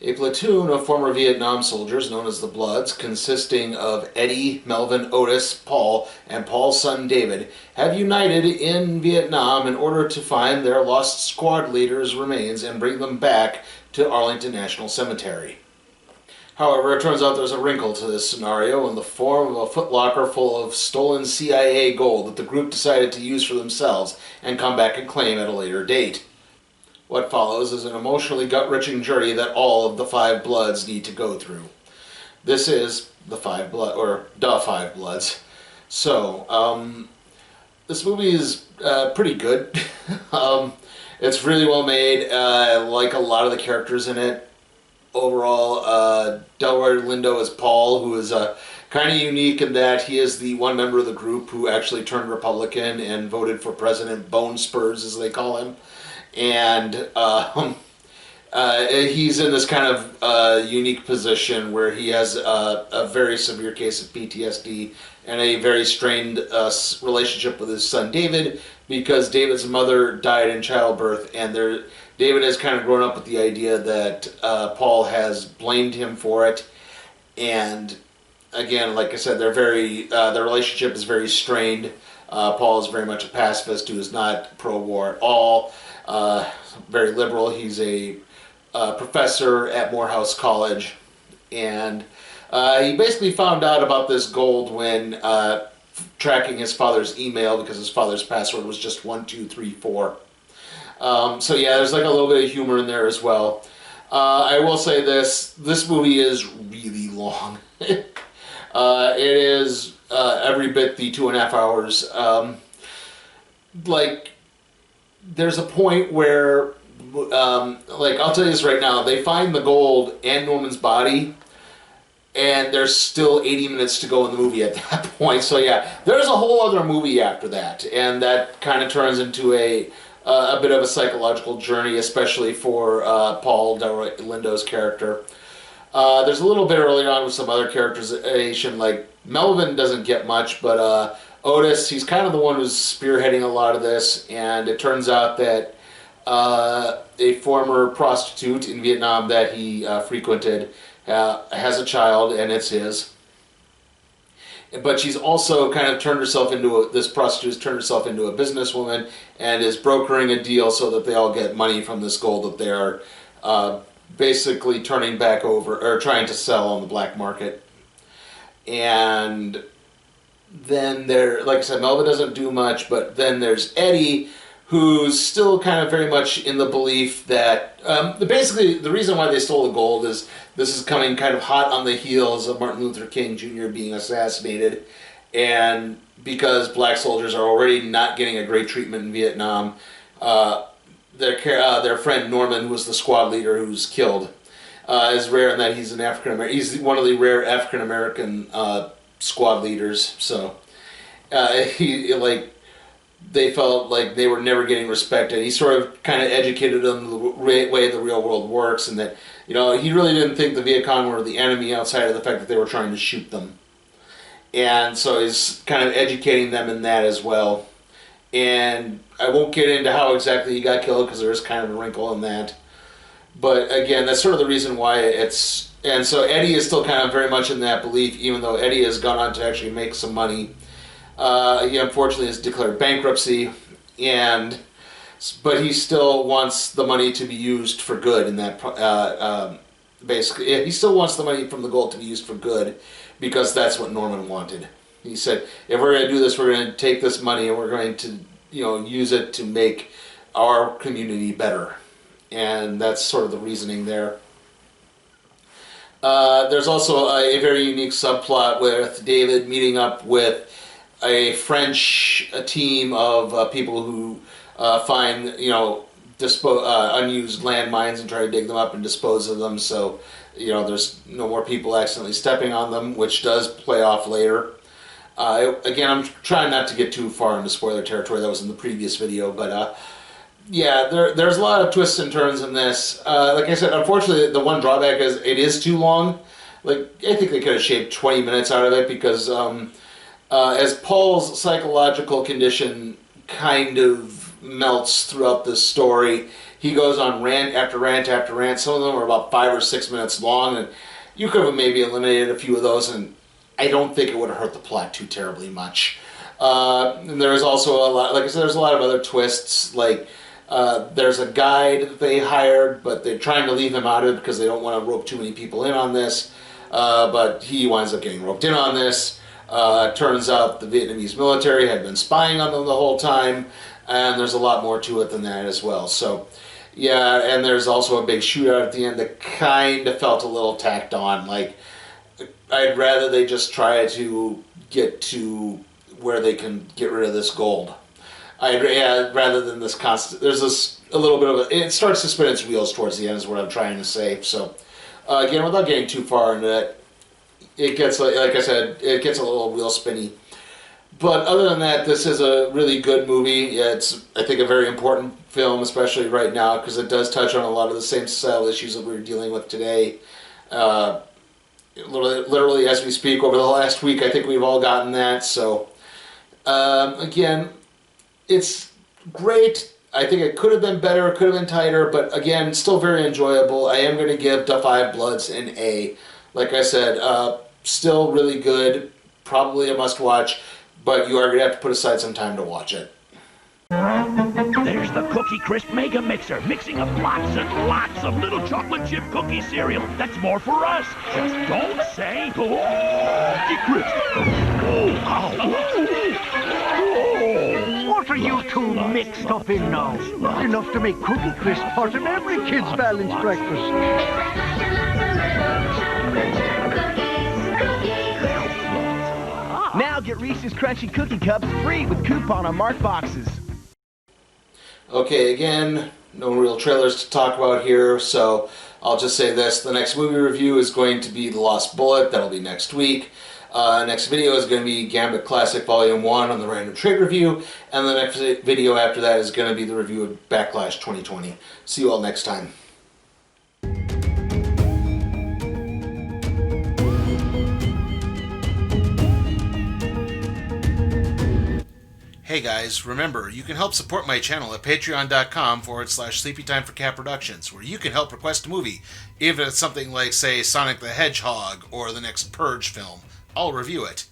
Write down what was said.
A platoon of former Vietnam soldiers, known as the Bloods, consisting of Eddie, Melvin, Otis, Paul, and Paul's son David, have united in Vietnam in order to find their lost squad leader's remains and bring them back to Arlington National Cemetery. However, it turns out there's a wrinkle to this scenario in the form of a footlocker full of stolen CIA gold that the group decided to use for themselves and come back and claim at a later date. What follows is an emotionally gut-wrenching journey that all of the Five Bloods need to go through. This is the Five Bloods. So, this movie is pretty good. It's really well made. I like a lot of the characters in it. Overall, Delroy Lindo as Paul, who is kind of unique in that he is the one member of the group who actually turned Republican and voted for President Bone Spurs, as they call him. And he's in this kind of unique position where he has a very severe case of PTSD and a very strained relationship with his son David, because David's mother died in childbirth, and David has kind of grown up with the idea that Paul has blamed him for it. And again, like I said, their relationship is very strained. Paul is very much a pacifist who is not pro-war at all. Very liberal. He's a professor at Morehouse College, and he basically found out about this gold when tracking his father's email, because his father's password was just 1234. So yeah, there's like a little bit of humor in there as well. I will say this movie is really long. It is every bit the 2.5 hours. There's a point where, I'll tell you this right now, they find the gold and Norman's body, and there's still 80 minutes to go in the movie at that point. So yeah, there's a whole other movie after that, and that kind of turns into a bit of a psychological journey, especially for Paul Delroy Lindo's character. There's a little bit earlier on with some other characterization, like Melvin doesn't get much, but Otis, he's kind of the one who's spearheading a lot of this, and it turns out that a former prostitute in Vietnam that he frequented has a child, and it's his. But she's also kind of this prostitute's turned herself into a businesswoman and is brokering a deal so that they all get money from this gold that they are basically turning back over, or trying to sell on the black market. And then like I said, Melvin doesn't do much, but then there's Eddie, who's still kind of very much in the belief that basically the reason why they stole the gold is this is coming kind of hot on the heels of Martin Luther King Jr. being assassinated, and because black soldiers are already not getting a great treatment in Vietnam, their friend Norman, who was the squad leader who's killed, is rare in that he's an African American. He's one of the rare African American squad leaders. So they felt like they were never getting respected. He sort of kind of educated them the way the real world works, and that, he really didn't think the Viet Cong were the enemy outside of the fact that they were trying to shoot them. And so he's kind of educating them in that as well. And I won't get into how exactly he got killed, because there is kind of a wrinkle in that. But again, that's sort of the reason why it's... And so Eddie is still kind of very much in that belief, even though Eddie has gone on to actually make some money. He unfortunately has declared bankruptcy, but he still wants the money to be used for good in that, basically, he still wants the money from the gold to be used for good, because that's what Norman wanted. He said, if we're going to do this, we're going to take this money and we're going to, use it to make our community better. And that's sort of the reasoning there. There's also a very unique subplot with David meeting up with a French team of people who find, unused landmines and try to dig them up and dispose of them, so there's no more people accidentally stepping on them, which does play off later. Again, I'm trying not to get too far into spoiler territory. That was in the previous video, but yeah, there's a lot of twists and turns in this. Like I said, unfortunately, the one drawback is it is too long. I think they could have shaved 20 minutes out of it, because as Paul's psychological condition kind of melts throughout this story, he goes on rant after rant after rant. Some of them are about 5 or 6 minutes long, and you could have maybe eliminated a few of those, and I don't think it would have hurt the plot too terribly much. And there's also a lot, like I said, there's a lot of other twists. Like there's a guide that they hired, but they're trying to leave him out of it because they don't want to rope too many people in on this. But he winds up getting roped in on this. Turns out the Vietnamese military had been spying on them the whole time, and there's a lot more to it than that as well. So, yeah, and there's also a big shootout at the end that kind of felt a little tacked on. Like, I'd rather they just try to get to where they can get rid of this gold. Rather than this constant. There's this a little bit of a. It starts to spin its wheels towards the end, is what I'm trying to say. So, again, without getting too far into it, it gets, like I said, it gets a little wheel spinny. But other than that, this is a really good movie. Yeah, it's, I think, a very important film, especially right now, because it does touch on a lot of the same societal issues that we're dealing with today. Literally, as we speak, over the last week, I think we've all gotten that. So, again, it's great. I think it could have been better, it could have been tighter, but again, still very enjoyable. I am going to give Da 5 Bloods an A. Like I said, still really good, probably a must-watch, but you are going to have to put aside some time to watch it. There's the Cookie Crisp Mega Mixer, mixing up lots and lots of little chocolate chip cookie cereal. That's more for us. Just don't say Cookie Crisp. What are you two mixed up in now? Enough to make Cookie Crisp part of every kid's balanced breakfast. Now get Reese's Crunchy Cookie Cups free with coupon on marked boxes. Okay, again, no real trailers to talk about here, so I'll just say this. The next movie review is going to be The Lost Bullet. That'll be next week. Next video is going to be Gambit Classic Volume 1 on the Random Trade Review, and the next video after that is going to be the review of Backlash 2020. See you all next time. Hey guys, remember, you can help support my channel at patreon.com/SleepyTimeForCat Productions, where you can help request a movie, even if it's something like, say, Sonic the Hedgehog or the next Purge film. I'll review it.